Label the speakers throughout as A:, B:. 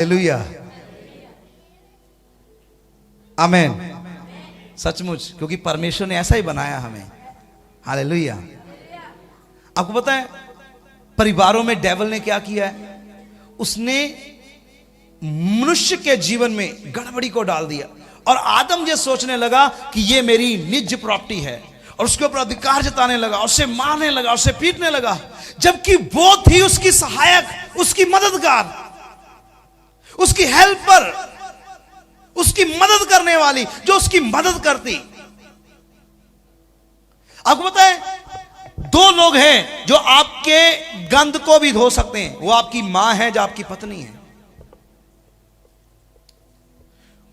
A: Hallelujah, आमेन। सचमुच, क्योंकि परमेश्वर ने ऐसा ही बनाया हमें। हालेलुया। आपको पता है परिवारों में डेविल ने क्या किया है? उसने मनुष्य के जीवन में गड़बड़ी को डाल दिया और आदम ये सोचने लगा कि ये मेरी निज प्रॉपर्टी है और उसके ऊपर अधिकार जताने लगा, उसे मारने लगा, उसे पीटने लगा, जबकि वो थी उसकी सहायक, उसकी मददगार, उसकी हेल्पर, उसकी मदद करने वाली, जो उसकी मदद करती। आपको पता है दो लोग हैं जो आपके गंद को भी धो सकते हैं, वो आपकी मां है, जो आपकी पत्नी है।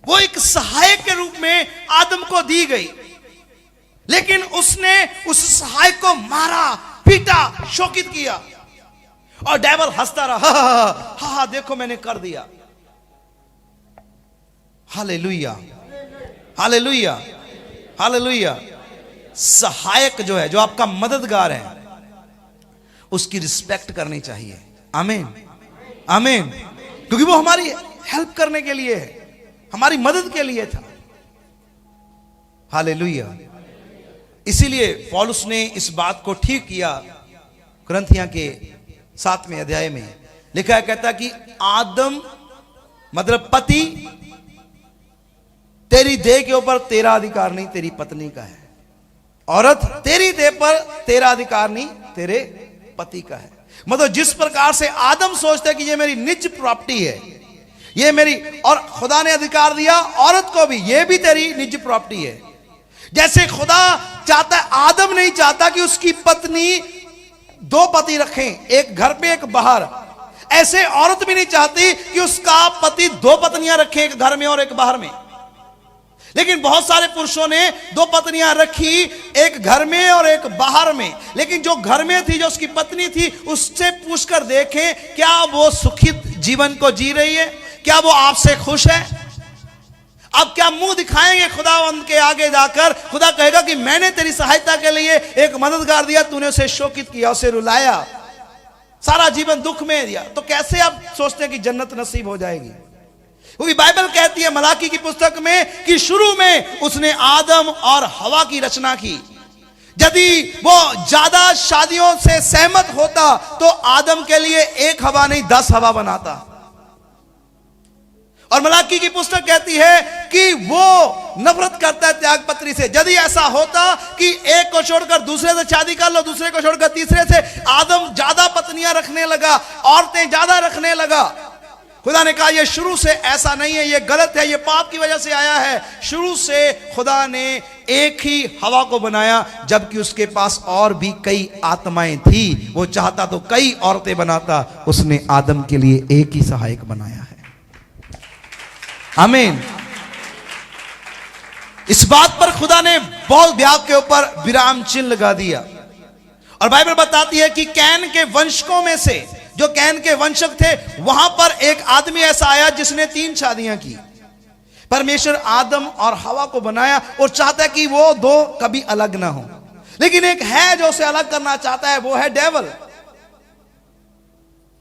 A: वो एक सहायक के रूप में आदम को दी गई, लेकिन उसने उस सहायक को मारा, पीटा, शोकित किया और डेविल हंसता रहा, हा हा देखो मैंने कर दिया। Hallelujah, hallelujah, hallelujah. सहायक जो है, जो आपका मददगार है, उसकी रिस्पेक्ट करनी चाहिए। आमीन, आमीन। क्योंकि वो हमारी हेल्प करने के लिए है, हमारी मदद के लिए था। हालेलुया। इसीलिए पौलुस ने इस बात को ठीक किया। कुरिन्थियों के 7वें अध्याय में लिखा है, कहता कि आदम मतलब पति, तेरी देह के ऊपर तेरा अधिकार नहीं, तेरी पत्नी का है। औरत, तेरी देह पर तेरा अधिकार नहीं, तेरे पति का है। मतलब जिस प्रकार से आदम सोचता है कि ये मेरी निज प्रॉपर्टी है, ये मेरी, और खुदा ने अधिकार दिया औरत को भी, ये भी तेरी निज प्रॉपर्टी है। जैसे खुदा चाहता है, आदम नहीं चाहता कि उसकी पत्नी दो पति रखें, एक घर पे एक बाहर। ऐसे औरत भी नहीं चाहती कि उसका पति दो पत्नियां रखे, एक घर में और एक बाहर में। लेकिन बहुत सारे पुरुषों ने दो पत्नियां रखी, एक घर में और एक बाहर में। लेकिन जो घर में थी, जो उसकी पत्नी थी, उससे पूछकर देखें क्या वो सुखित जीवन को जी रही है, क्या वो आपसे खुश है। अब क्या मुंह दिखाएंगे खुदावंद के आगे जाकर? खुदा कहेगा कि मैंने तेरी सहायता के लिए एक मददगार दिया, तूने उसे शोकित किया, उसे रुलाया, सारा जीवन दुख में दिया, तो कैसे आप सोचते हैं कि जन्नत नसीब हो जाएगी? क्योंकि बाइबल कहती है मलाकी की पुस्तक में कि शुरू में उसने आदम और हवा की रचना की। यदि वो ज्यादा शादियों से सहमत होता तो आदम के लिए एक हवा नहीं 10 हवा बनाता। और मलाकी की पुस्तक कहती है कि वो नफरत करता है त्यागपत्री से। यदि ऐसा होता कि एक को छोड़कर दूसरे से शादी कर लो, दूसरे को छोड़कर तीसरे से, आदम ज्यादा पत्नियां रखने लगा, औरतें ज्यादा रखने लगा। खुदा ने कहा यह शुरू से ऐसा नहीं है, यह गलत है, यह पाप की वजह से आया है। शुरू से खुदा ने एक ही हवा को बनाया, जबकि उसके पास और भी कई आत्माएं थी। वो चाहता तो कई औरतें बनाता, उसने आदम के लिए एक ही सहायक बनाया है। आमीन। इस बात पर खुदा ने बहुत ब्याह के ऊपर विराम चिन्ह लगा दिया। और बाइबल बताती है कि कैन के वंशकों में से, जो कैन के वंशक थे, वहां पर एक आदमी ऐसा आया जिसने 3 शादियां की। परमेश्वर आदम और हवा को बनाया और चाहता है कि वो दो कभी अलग ना हो, लेकिन एक है जो उसे अलग करना चाहता है, वो है डेविल।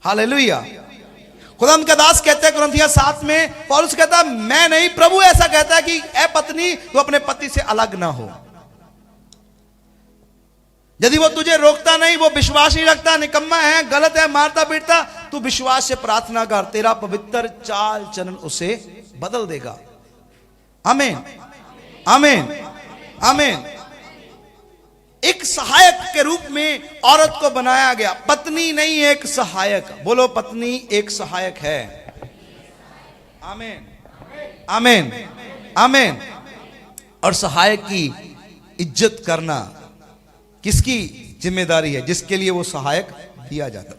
A: हालेलुया। खुदा का दास कहते हैं कुरिन्थियों 7 में, पौलुस कहता है मैं नहीं, प्रभु ऐसा कहता है कि ए पत्नी, तू अपने पति से अलग ना हो। यदि वो तुझे रोकता नहीं, वो विश्वास नहीं रखता, निकम्मा है, गलत है, मारता पीटता, तू विश्वास से प्रार्थना कर, तेरा पवित्र चाल चलन उसे बदल देगा। आमीन, आमीन, आमीन। एक सहायक के रूप में औरत को बनाया गया, पत्नी नहीं, एक सहायक। बोलो, पत्नी एक सहायक है। आमीन, आमीन, आमीन। और सहायक की इज्जत करना किसकी जिम्मेदारी है? जिसके लिए वो सहायक दिया जाता।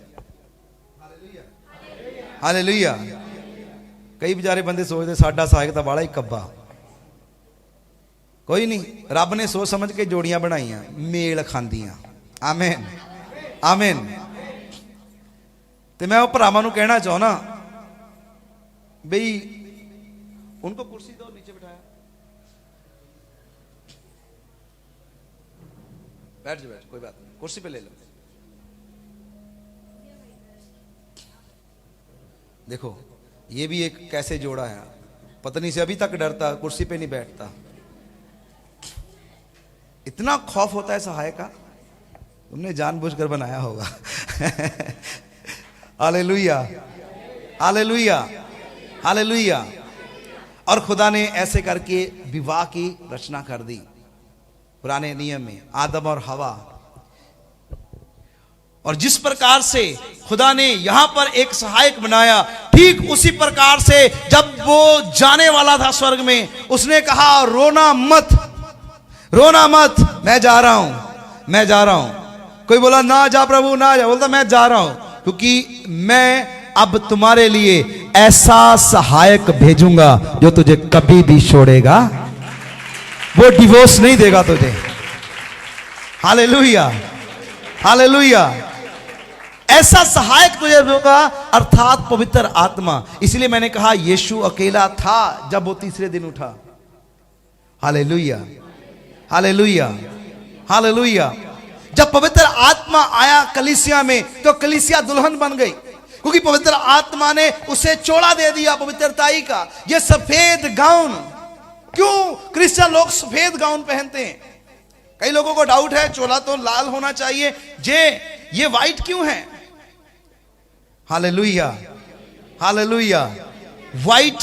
A: हालेलुया। कई बेचारे बंदे सोचते साडा सहायक तो बड़ा ही कब्बा। कोई नहीं, रब ने सोच समझ के जोड़ियां बनाइयां, मेल खांदियां। आमीन, आमीन। तो मैं वो भरावां नूं कहना चाहना बई उनको कुर्सी दो, नीचे बिठाया, बैठ जाओ, कोई बात नहीं, कुर्सी पे ले लो। देखो ये भी एक कैसे जोड़ा है, पत्नी से अभी तक डरता, कुर्सी पे नहीं बैठता। इतना खौफ होता है सहाय का, तुमने जानबूझकर बनाया होगा। Hallelujah, hallelujah, hallelujah. और खुदा ने ऐसे करके विवाह की रचना कर दी पुराने नियम में, आदम और हवा। और जिस प्रकार से खुदा ने यहां पर एक सहायक बनाया, ठीक उसी प्रकार से जब वो जाने वाला था स्वर्ग में, उसने कहा रोना मत, रोना मत, मैं जा रहा हूं, मैं जा रहा हूं। कोई बोला ना जा प्रभु ना जा, बोलता मैं जा रहा हूं, क्योंकि मैं अब तुम्हारे लिए ऐसा सहायक भेजूंगा जो तुझे कभी भी छोड़ेगा, वो डिवोर्स नहीं देगा तुझे। Hallelujah, hallelujah. ऐसा सहायक तुझे होगा, अर्थात पवित्र आत्मा। इसलिए मैंने कहा यीशु अकेला था जब वो तीसरे दिन उठा। Hallelujah, hallelujah, hallelujah. जब पवित्र आत्मा आया कलीसिया में, तो कलीसिया दुल्हन बन गई, क्योंकि पवित्र आत्मा ने उसे चोला दे दिया पवित्रताई का। ये सफेद गाउन, क्यों क्रिश्चियन लोग सफेद गाउन पहनते हैं? कई लोगों को डाउट है, चोला तो लाल होना चाहिए, ये व्हाइट क्यों है? Hallelujah, hallelujah. व्हाइट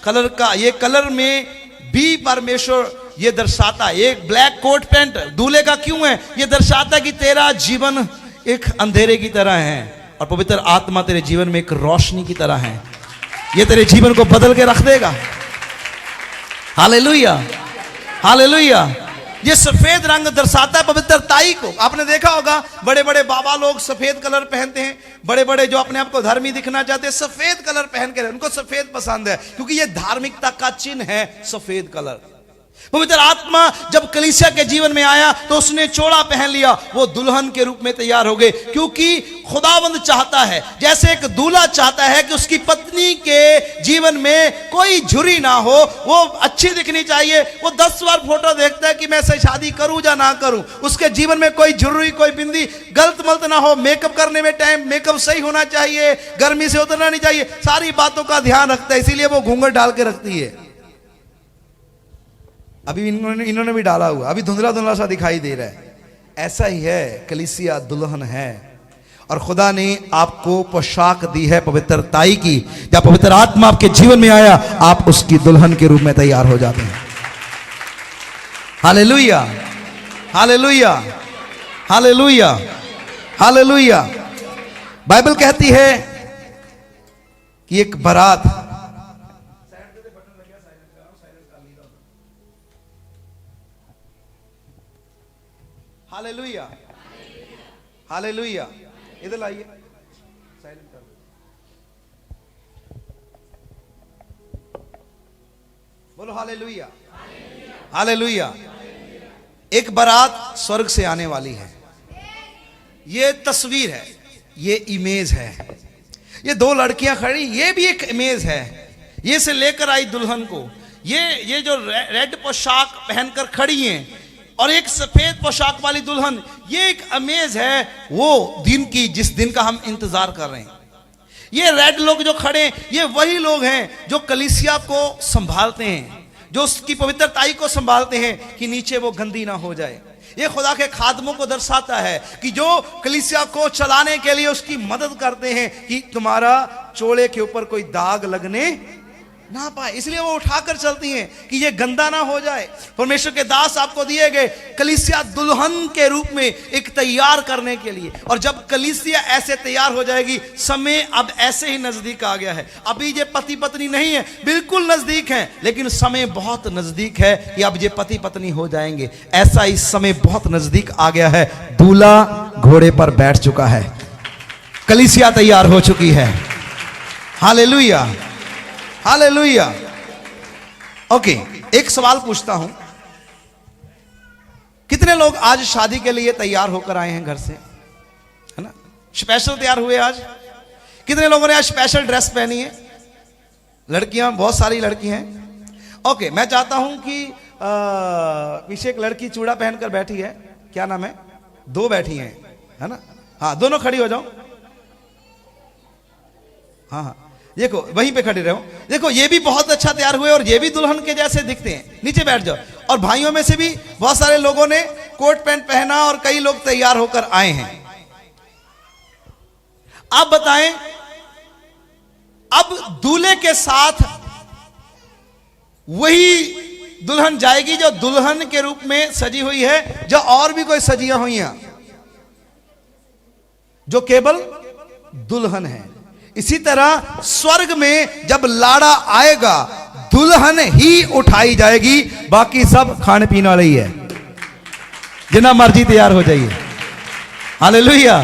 A: कलर का, ये कलर में भी परमेश्वर ये दर्शाता है। एक ब्लैक कोट पैंट दूल्हे का क्यों है? ये दर्शाता है कि तेरा जीवन एक अंधेरे की तरह है और पवित्र आत्मा तेरे जीवन में एक रोशनी की तरह है। ये तेरे जीवन को बदल के रख देगा। Hallelujah, hallelujah. ये सफेद रंग दर्शाता है पवित्रताई को। आपने देखा होगा बड़े बड़े बाबा लोग सफेद कलर पहनते हैं, बड़े बड़े जो अपने आप को धर्मी दिखना चाहते हैं सफेद कलर पहन के, उनको सफेद पसंद है, क्योंकि ये धार्मिकता का चिन्ह है सफेद कलर। पवित्र आत्मा जब कलीसिया के जीवन में आया तो उसने चोला पहन लिया, वो दुल्हन के रूप में तैयार हो गए। क्योंकि खुदावंद चाहता है, जैसे एक दूल्हा चाहता है कि उसकी पत्नी के जीवन में कोई झुर्री ना हो, वो अच्छी दिखनी चाहिए। वो 10 बार फोटो देखता है कि मैं से शादी करूं या ना करूं, उसके जीवन में कोई झुर्री, कोई बिंदी गलत मलत ना हो, मेकअप करने में टाइम मेकअप सही होना चाहिए, गर्मी से उतरना नहीं चाहिए, सारी बातों का ध्यान रखता है। इसीलिए वो घूंघट डाल के रखती है। अभी इन्होंने भी डाला हुआ, अभी धुंधला धुंधला सा दिखाई दे रहा है। ऐसा ही है, कलीसिया दुल्हन है और खुदा ने आपको पोशाक दी है पवित्रताई की। जब पवित्र आत्मा आपके जीवन में आया, आप उसकी दुल्हन के रूप में तैयार हो जाते हैं। Hallelujah, hallelujah, hallelujah, hallelujah. Bible कहती है कि एक बारात, हालेलुया, हालेलुया, इधर लाइए, साइलेंट कर। बोलो हालेलुया, हालेलुया। एक बारात स्वर्ग से आने वाली है। ये तस्वीर है, ये इमेज है। ये 2 लड़कियां खड़ी, ये भी एक इमेज है। ये से लेकर आई दुल्हन को, ये जो रेड पोशाक पहनकर खड़ी हैं और एक सफेद पोशाक वाली दुल्हन, ये एक इमेज है वो दिन की, जिस दिन का हम इंतजार कर रहे हैं। ये रेड लोग जो खड़े हैं, ये वही लोग हैं जो कलीसिया को संभालते हैं, जो उसकी पवित्रताई को संभालते हैं कि नीचे वो गंदी ना हो जाए। ये खुदा के खादमों को दर्शाता है कि जो कलीसिया को चलाने के लिए उसकी मदद करते हैं कि तुम्हारा चोले के ऊपर कोई दाग लगने ना पाए। इसलिए वो उठाकर चलती हैं कि ये गंदा ना हो जाए। परमेश्वर के दास आपको दिए गए कलीसिया दुल्हन के रूप में एक तैयार करने के लिए। और जब कलीसिया ऐसे तैयार हो जाएगी, समय अब ऐसे ही नजदीक आ गया है। अभी ये पति पत्नी नहीं है, बिल्कुल नजदीक है, लेकिन समय बहुत नजदीक है कि अब ये पति पत्नी हो जाएंगे। ऐसा ही समय बहुत नजदीक आ गया है। दूल्हा घोड़े पर बैठ चुका है, कलीसिया तैयार हो चुकी है। Hallelujah, hallelujah. ओके, एक सवाल पूछता हूं, कितने लोग आज शादी के लिए तैयार होकर आए हैं घर से, है ना? स्पेशल तैयार हुए आज? कितने लोगों ने आज स्पेशल ड्रेस पहनी है? लड़कियां, बहुत सारी लड़की हैं। ओके, मैं चाहता हूं कि पीछे एक लड़की चूड़ा पहनकर बैठी है, क्या नाम है? 2 बैठी हैं, है ना? हाँ, दोनों खड़ी हो जाओ। हाँ हाँ, देखो वहीं पे खड़े रहो, देखो ये भी बहुत अच्छा तैयार हुए और ये भी दुल्हन के जैसे दिखते हैं, नीचे बैठ जाओ। और भाइयों में से भी बहुत सारे लोगों ने कोट पैंट पहना और कई लोग तैयार होकर आए हैं। आप बताएं, अब दूल्हे के साथ वही दुल्हन जाएगी जो दुल्हन के रूप में सजी हुई है, जो और भी कोई सजियां हुई हैं, जो केवल दुल्हन है। इसी तरह स्वर्ग में जब लाड़ा आएगा, दुल्हन ही उठाई जाएगी, बाकी सब खाने पीने वाले ही है, जितना मर्जी तैयार हो जाइए। हालेलुया।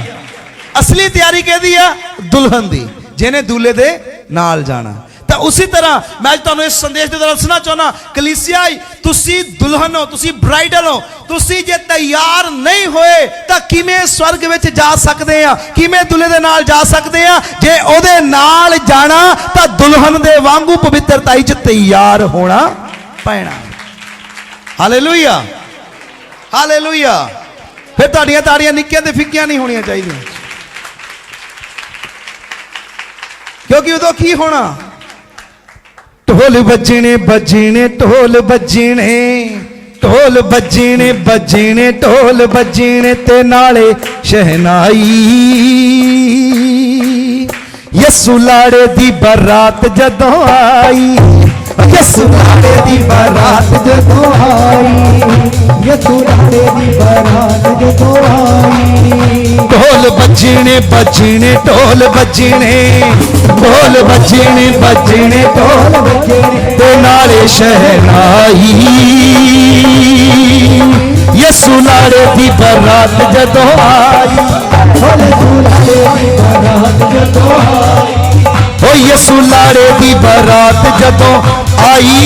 A: असली तैयारी कह दिया दुल्हन दी, जिन्हें दूल्हे दे नाल जाना। तो उसी तरह मैं तुहानू इस संदेश दे दसना चाहना, कलीसिया तुसी दुल्हन हो, तुसी ब्राइडल हो, तुसी जे तैयार नहीं होए तो किवें स्वर्ग विच जा सकते हैं, किवें दूल्हे दे नाल जा सकते हैं? जे ओदे नाल जाना तो दुल्हन दे वांगू पवित्रताई च तैयार होना पैना। Hallelujah, hallelujah. फिर तुहाडियां ताड़ियां निक्कियां ते फिक्कियां नहीं होनियां चाहिए, क्योंकि उदों की होना, ढोल बजने बजने ढोल बजने, ढोल बजने बजने ढोल बजने ते नाले शहनाई। यसू लाड़े दी बारात जदों आई, यसू लाड़े दी बारात जदों आई, यसू लाड़े दी बारात जदों आई। ढोल बजने बजने ढोल बजने, ढोल बजने बजने ढोल बजने ते नाले शहनाई। यसू लाड़े दी बारात जदों आई, यसू लाड़े दी बारात जदों आई, ओ यसू लाड़े दी बारात जदों आई।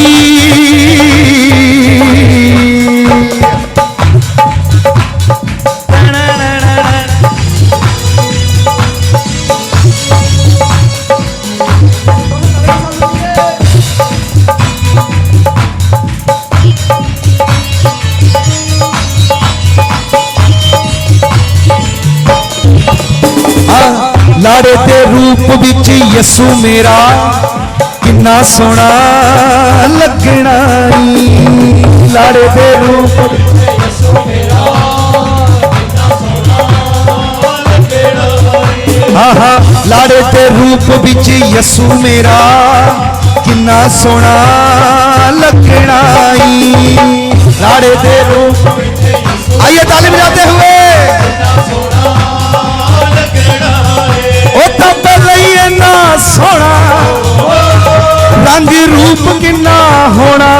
A: लाड़े दे रूप विच यसू मेरा किन्ना सोना लगना, लाड़े दे रूप यसू मेरा किन्ना सोना लगना। हाँ हाँ, लाड़े दे रूप विच यसू मेरा किन्ना सोना लगना। लाड़े दे रूप, आइए ताली बजाते हुए। सोना रंग रूप किन्ना होना,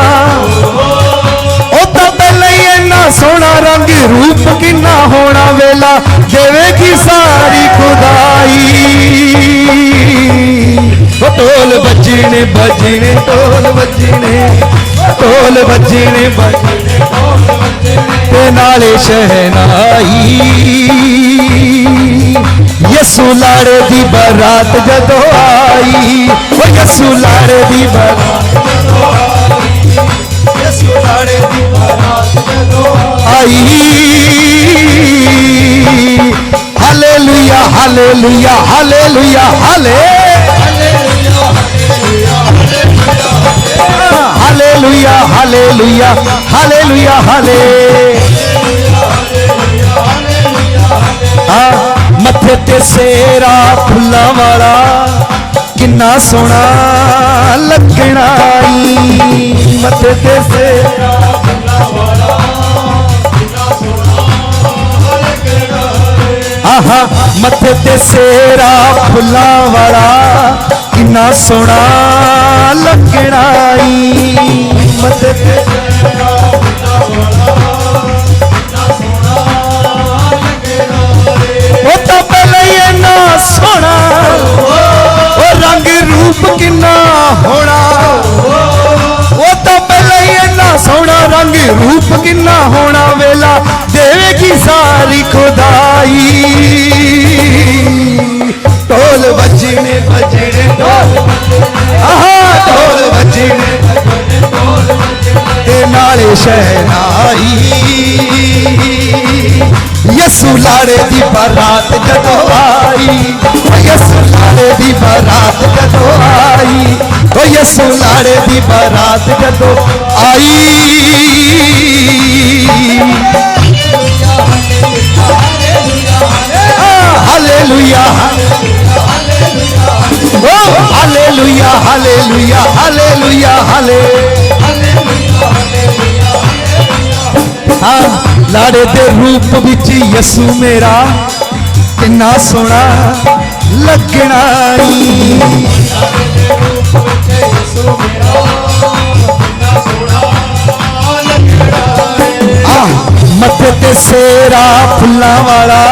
A: ओ तो पहले ही इन्ना सोना रंग रूप किन्ना होना, वेला देवेगी सारी खुदाई। ओ ढोल बजने बजने ढोल बजने, ढोल बजने बजने ते नाले शहनाई। यसू लाड़े दी बारात जदों आई, ओ यसू लाड़े दी बारात जदों आई, यसू लाड़े दी बारात जदों आई। Hallelujah hallelujah hallelujah hallelujah hallelujah hallelujah हाले। मथे ते सेरा फुल्लां वाला किन्ना सोना लगना, मथे ते सेरा फुल्लां वाला किन्ना सोना लगना। आहा, मथे ते सेरा फुल्लां वाला किन्ना सोना लगना, मथे ते सेरा फुल्लां वाला किन्ना सोना लगना। वो तो पहले ही इन्ना सोना, वो रंग रूप किन्ना होना, वो तो पहले ही इन्ना सोना रंग रूप किन्ना होना, वेला देवेगी सारी खुदाई। ढोल बजने बजने ढोल, आहा ढोल बजने बजने ढोल ते नाले शहनाई।
B: यसू लाड़े दी बारात जदों आई, यसू लाड़े दी बारात जदों आई, ओ यसू लाड़े दी बारात जदों आई। हालेलुया ओ हालेलुया हालेलुया हालेलुया हाँ लाड़े दे रूप विच यसू मेरा किन्ना सोहना लगना मथे ते सेरा फुल्लां वाला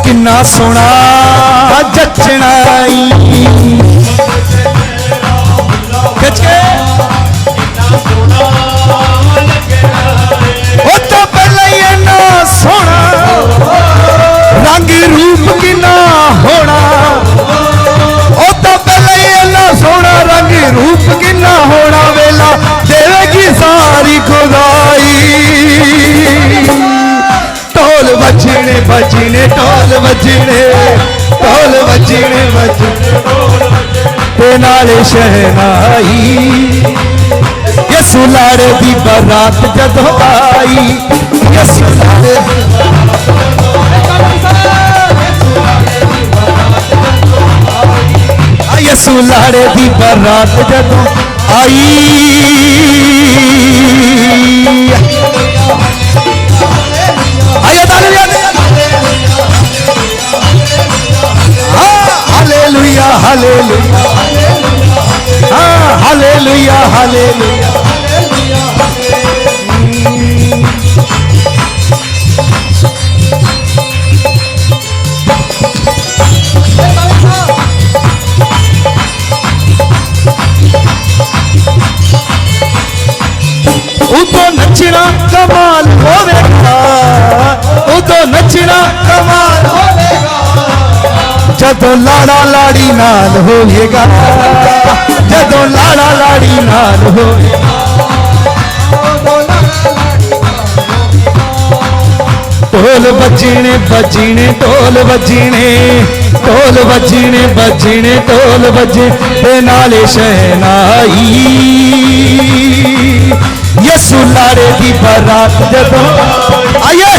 B: किन्ना सोहना जचना तो पहले ही इन्ना सोहना रंग रूप किन्ना होना, ओ तो पहले ही इन्ना सोहना रंग रूप किन्ना होना, वेला देवेगी सारी खुदाई। ढोल बजने बजने ढोल बजने ढोल बजने बजने ते नाले शहनाई, यसू लाड़े दी बारात जदों आई, यसू लाड़े यसू लाड़े दी बारात जदों आई। हालेलुया हालेलुया हाँ हालेलुया हालेलुया उतो नचना कमाल होवेगा, उतो नचना कमाल होवेगा, जदों लाड़ा लाड़ी नाल होएगा, जदों लाड़ा लाड़ी नाल होएगा। ढोल बजने बजने ढोल बजने ढोल बजने बजने ढोल बजे ते नाले शहनाई, यसू लाड़े दी बारात जदों आइए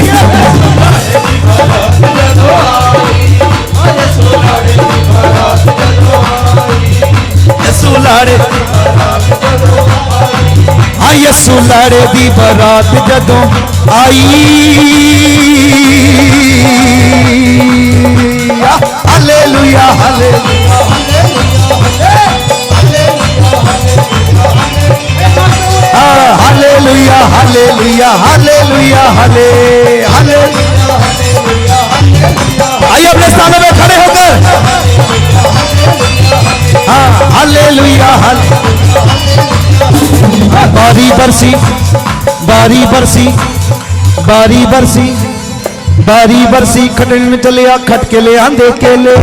B: यसू लाड़े हाँ यसू लाड़े दी बारात जदों आई। Hallelujah hallelujah hallelujah hallelujah hallelujah hallelujah. आइए अपने स्थानों में खड़े होकर हाँ हालेलुया बारी बरसी बारी बरसी बारी बरसी बारी बरसी खटने में चलिया खटके ले आंदे केले,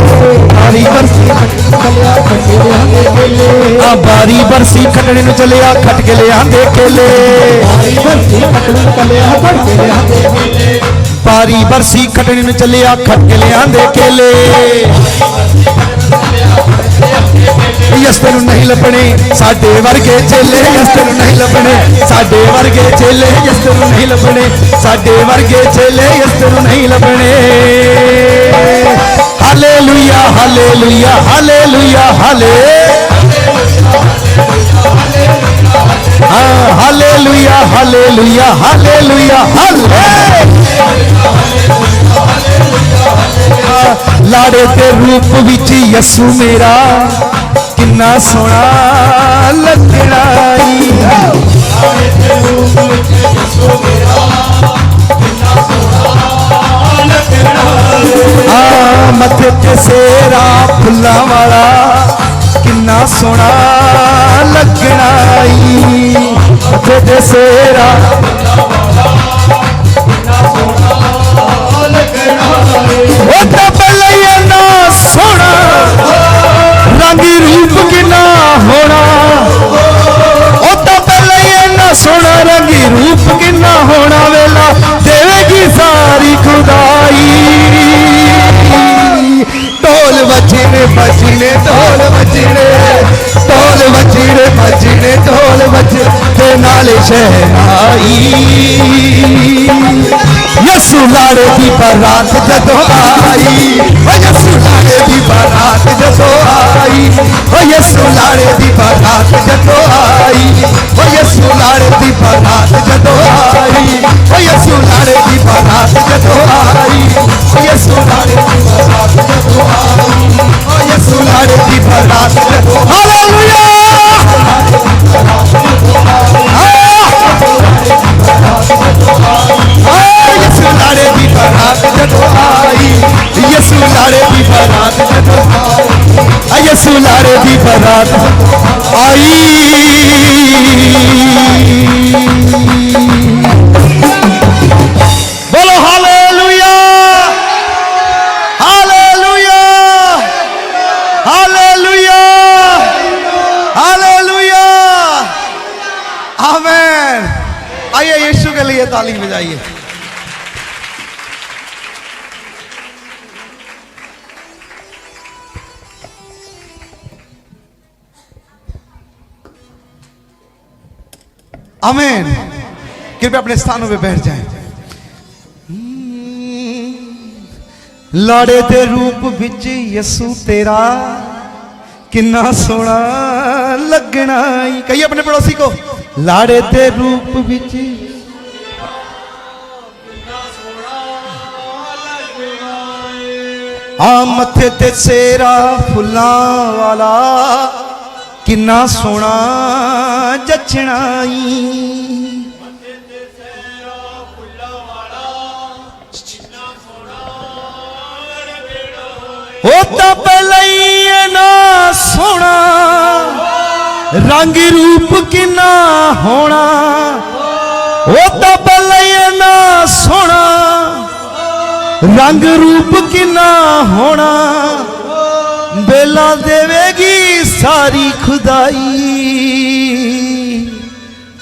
B: बारी बरसी बारी बरसी खटने में चलिया खटके ले आंदे केले, बारी बरसी खटने में चलिया खटके ले आंदे केले। यस्ते नहीं लभने साडे वर्गे चेले, यस्ते नहीं लभने साडे वर्गे चेले, यस्ते नहीं लभने साडे वर्गे चेले, यस्ते नहीं लभने। हालेलुया हालेलुया हालेलुया हाले हालेलुया हालेलुया हालेलुया हाले। लाड़े के रूप विच यसू मेरा किन्ना सोहना लगना, मथे ते सेरा फुल्लां वाला किन्ना सोहना लगना, मथे ते सेरा वो तो पहले ही इन्ना सोहना रंग रूप किन्ना होना, वो तो पहले ही इन्ना सोहना रंग रूप किन्ना होना, वेला देवेगी सारी शहनाई यसु लाड़े दी बारात जदों आई ओ यसु लाड़े दी बारात जदों आई ओ यसु लाड़े दी बारात जदों आई ओ यसु लाड़े दी बारात जदों आई ओ यसु लाड़े दी बारात जदों आई ओ यसु लाड़े दी बारात जदों आई ओ यसु लाड़े दी बारात जदों हालेलुया यसु लाड़े दी बारात जदों आई यसु लाड़े दी बारात जदों आई यसु लाड़े दी बारात आई बोलो हालेलुया हालेलुया हालेलुया हालेलुया आमीन। आइए यीशु के लिए ताली बजाइए। आमीन। कृपया अपने स्थानों पे बैठ जाएं। लाड़े दे रूप विच यसु तेरा किन्ना सोना लगना। कहिए अपने पड़ोसी को, लाड़े दे रूप विच मथे ते सेरा फुल्लां वाला किन्ना सोना जचनाई। होता पहले ना सोना रंग रूप किन्ना होना। होता पहले ना सोना रंग रूप किन्ना होना। बेला देवेगी सारी खुदाई।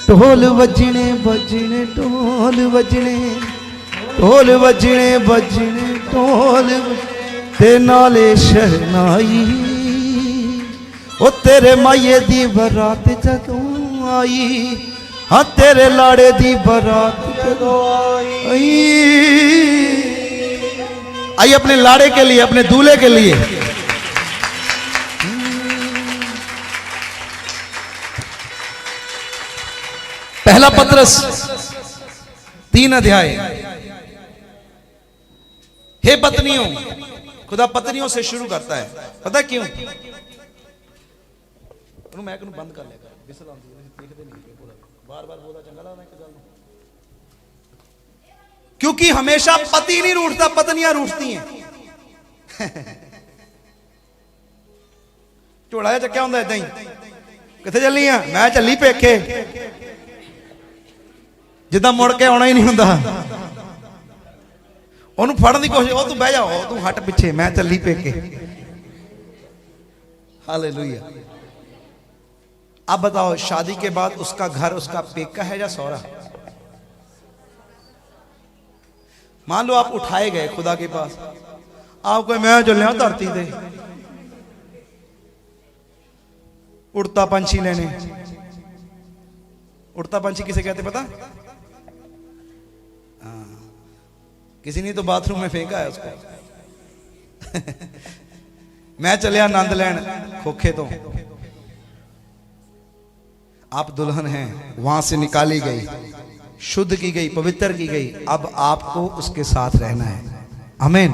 B: ढोल बजने बजने ढोल बजने ढोल बजने बजने ढोल ते नाले शहनाई। ओ तेरे माये दी बरात जदों आई। हाँ तेरे लाड़े दी बरात जदों आई। आइए अपने लाड़े के लिए, अपने दूल्हे के लिए पहला पत्रस 3 अध्याय। हे पत्नियों, खुदा पत्नियों से शुरू करता है। पता क्यों? मैं बंद कर लेगा बार बार बोला चंगा लगा। क्योंकि हमेशा पति नहीं रूठता, पत्नियां रूठती हैं। झोला जा चक्या होंगे इदा ही। किथे चली है? मैं चली पेके। जिदा मुड़ के आना ही नहीं होंदा। ओनू फड़न की कोशिश, तू बह जाओ, तू हट पिछे, मैं चली पेके। हालेलुया। अब बताओ, शादी के बाद उसका घर उसका पेका है या सौरा? मान लो आप उठाए गए खुदा के पास, आपको मैं चलिया धरती से उड़ता पंछी लेने। उड़ता पंछी किसे कहते पता? किसी ने तो बाथरूम में फेंका है उसको। मैं चलिया आनंद लैन खोखे तो। आप दुल्हन हैं, वहां से निकाली गई, शुद्ध की गई, पवित्र की गई। अब आपको उसके साथ रहना है। आमीन।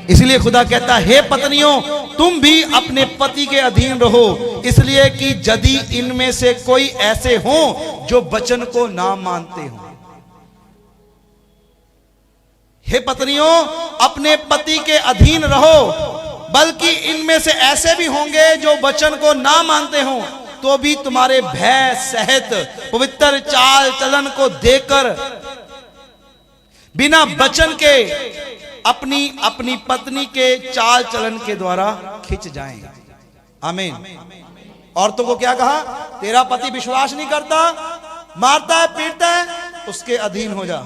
B: इसलिए खुदा कहता है, हे पत्नियों, तुम भी अपने पति के अधीन रहो, इसलिए कि यदि इनमें से कोई ऐसे हो जो वचन को ना मानते हो। हे पत्नियों, अपने पति के अधीन रहो, बल्कि इनमें से ऐसे भी होंगे जो वचन को ना मानते हो, तो भी तुम्हारे भय सहित पवित्र चाल चलन को देकर बिना वचन के अपनी अपनी पत्नी के चाल चलन के द्वारा खिंच जाएं। आमीन। औरतों को क्या कहा? तेरा पति विश्वास नहीं करता, मारता है, पीटता है, उसके अधीन हो जा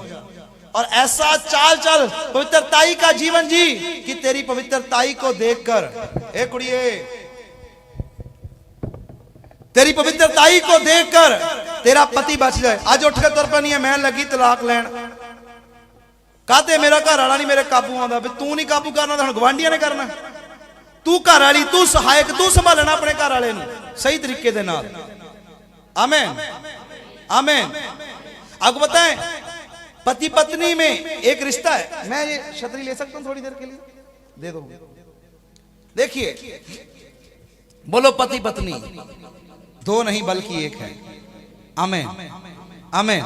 B: और ऐसा चाल चल, पवित्रताई का जीवन जी कि तेरी पवित्रताई को देखकर, ए कुड़िए, तेरी पवित्रताई को देखकर
A: तेरा पति बच जाए। अज उठ के तुर पैनी है, मैं लगी तलाक लैन, कहते मेरा घर वाला नहीं मेरे काबू आंदा। तू नहीं काबू करना तो गवांढियां ने करना। तू घर वाली, तू सहायक, तू संभालना अपने घर वाले सही तरीके दे नाल। आमीन आमीन। आपको पता है पति पत्नी में एक रिश्ता है। मैं ये छतरी ले सकता हूं थोड़ी देर के लिए? दे दो। देखिए, बोलो पति पत्नी दो नहीं बल्कि एक है। आमीन आमीन।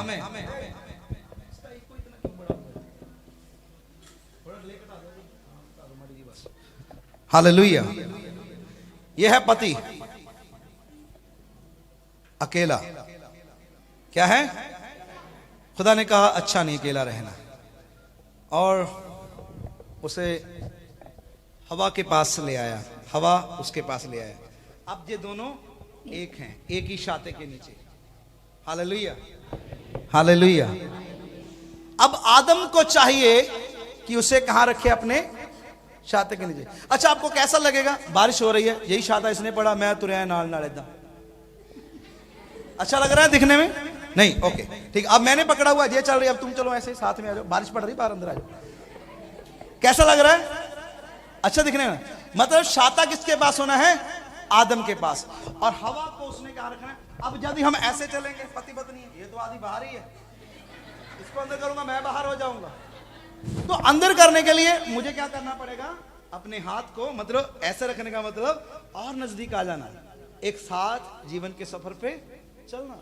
A: हालेलुया। यह है पति अकेला। क्या है? खुदा ने कहा अच्छा नहीं अकेला रहना, और उसे हवा के पास ले आया, हवा उसके पास ले आया। अब ये दोनों एक हैं, एक ही छाते के नीचे। Hallelujah hallelujah. अब आदम को चाहिए कि उसे कहां रखे? अपने छाते के नीचे। अच्छा, आपको कैसा लगेगा? बारिश हो रही है, यही छाता इसने पड़ा, मैं तुरया नाल नाल इदा। अच्छा लग रहा है दिखने में? नहीं, ओके ठीक। अब मैंने पकड़ा हुआ, ये चल रही है, अब तुम चलो ऐसे साथ में आ जाओ। बारिश पड़ रही, बाहर अंदर आ जाओ। कैसा लग रहा है? अच्छा दिखने में। मतलब छाता किसके पास होना है? आदम के पास। और हवा को उसने कहां रखना है? अब यदि हम ऐसे चलेंगे, पति पत्नी, ये तो आदि बाहर ही है, इसको अंदर करूंगा मैं बाहर हो जाऊंगा। तो अंदर करने के लिए मुझे क्या करना पड़ेगा? अपने हाथ को मतलब ऐसे रखने का मतलब और नजदीक आ जाना, एक साथ जीवन के सफर पे चलना।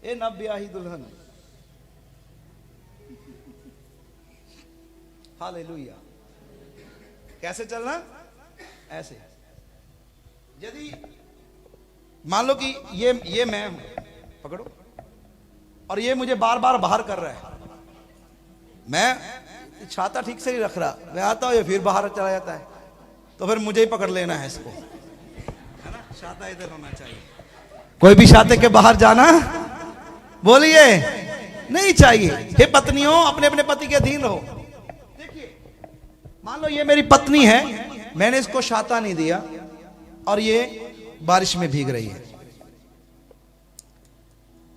A: ए नब ब्याही दुल्हन, हालेलुया। कैसे चलना? ऐसे। यदि मान लो कि ये मैं हूं, पकड़ो, और ये मुझे बार बार बाहर कर रहा है, मैं छाता ठीक से नहीं रख रहा, मैं आता हूं ये फिर बाहर चला जाता है, तो फिर मुझे ही पकड़ लेना है इसको, है ना? छाता इधर होना चाहिए। कोई भी छाते के बाहर जाना बोलिए नहीं चाहिए। हे पत्नियों, अपने अपने पति के अधीन रहो। देखिए, मान लो ये मेरी पत्नी है, मैंने इसको छाता नहीं दिया और ये बारिश में भीग रही है,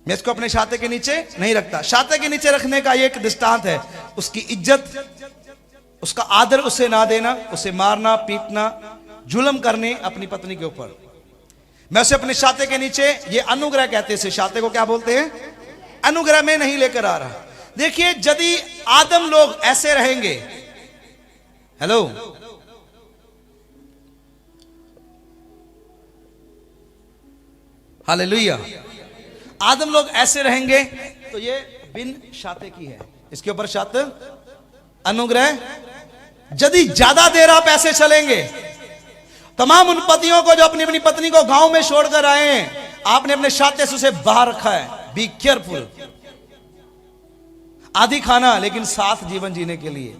A: मैं इसको अपने छाते के नीचे नहीं रखता। छाते के नीचे रखने का एक दृष्टांत है, उसकी इज्जत, उसका आदर उसे ना देना, उसे मारना पीटना, जुल्म करने अपनी पत्नी के ऊपर। मैं उसे अपने छाते के नीचे, ये अनुग्रह कहते हैं, छाते को क्या बोलते हैं? अनुग्रह में नहीं लेकर आ रहा। देखिए, यदि आदम लोग ऐसे रहेंगे, हेलो, हालेलुया, आदम लोग ऐसे रहेंगे तो ये बिन छाते की है, इसके ऊपर छात अनुग्रह। यदि ज्यादा देर आप ऐसे चलेंगे, तमाम उन पतियों को जो अपनी अपनी पत्नी को गांव में छोड़कर आए हैं, आपने अपने छाते से उसे बाहर रखा है। Be careful. आधी खाना लेकिन साथ जीवन जीने के लिए।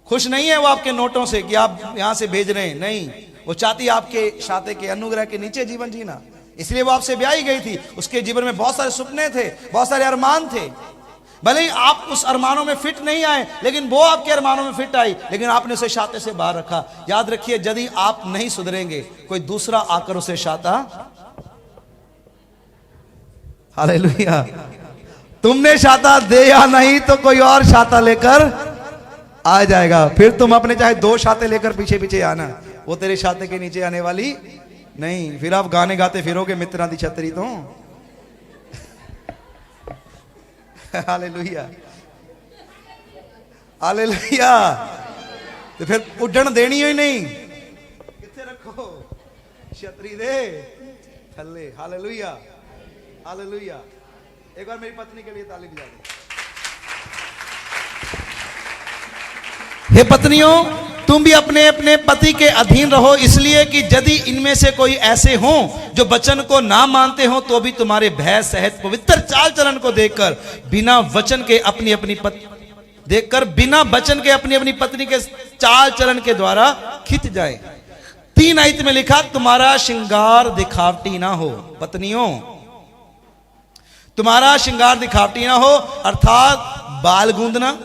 A: खुश नहीं है वो आपके नोटों से कि आप यहां से भेज रहे हैं, नहीं, वो चाहती है आपके छाते के अनुग्रह के नीचे जीवन जीना। इसलिए वो आपसे ब्याही गई थी। उसके जीवन में बहुत सारे सपने थे, बहुत सारे अरमान थे, भले ही आप उस अरमानों में फिट नहीं आए, लेकिन वो आपके अरमानों में फिट आई, लेकिन आपने उसे छाते से बाहर रखा। याद रखिए, यदि आप नहीं सुधरेंगे, कोई दूसरा आकर उसे छाता, हालेलुया, तुमने छाता दे या नहीं तो कोई और छाता लेकर आ जाएगा। फिर तुम अपने चाहे दो छाते लेकर पीछे पीछे आना, वो तेरे छाते के नीचे आने वाली नहीं। फिर आप गाने गाते फिरोगे, मित्रा दी छतरी तो। Hallelujah hallelujah. तो फिर उड़न देनी ही नहीं, किथे रखो छतरी दे थल्ले। Hallelujah hallelujah. एक बार मेरी पत्नी के लिए ताली बजा दो। हे पत्नियों, तुम भी अपने अपने पति के अधीन रहो, इसलिए कि यदि इनमें से कोई ऐसे हों जो वचन को ना मानते हो, तो भी तुम्हारे भय सहित पवित्र चाल चलन को देखकर बिना वचन के अपनी अपनी बिना वचन के अपनी अपनी पत्नी के चाल चलन के द्वारा खिंच जाए। 3 आयत में लिखा, तुम्हारा श्रृंगार दिखावटी ना हो। पत्नियों, तुम्हारा श्रृंगार दिखावटी ना हो, अर्थात बाल गूंदना,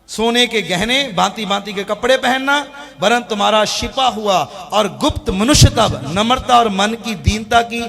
A: सोने के गहने, भांति भांति के कपड़े पहनना, वरन तुम्हारा छिपा हुआ और गुप्त मनुष्य तब नम्रता और मन की दीनता की